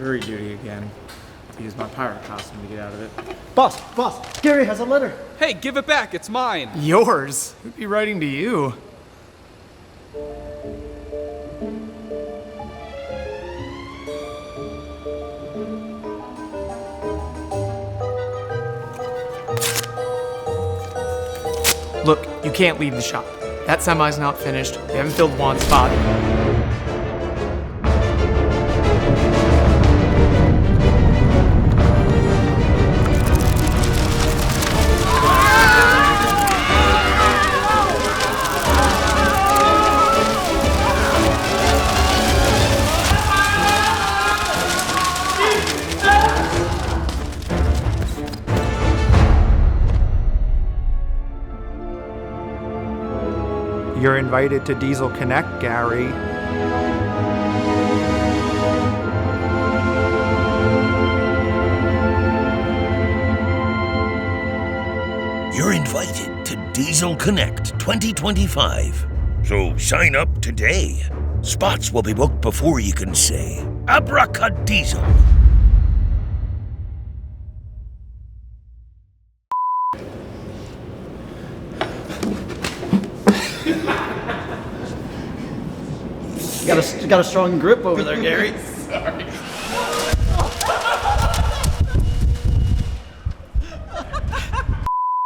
jury duty again. Use my pirate costume to get out of it. Boss, Gary has a letter. Hey, give it back, it's mine. Yours? Who'd be writing to you? Look, you can't leave the shop. That semi's not finished. We haven't filled Juan's spot. You're invited to Diesel Connect, Gary. You're invited to Diesel Connect 2025. So sign up today. Spots will be booked before you can say Abracadiesel. You got a strong grip over there, Gary. Sorry.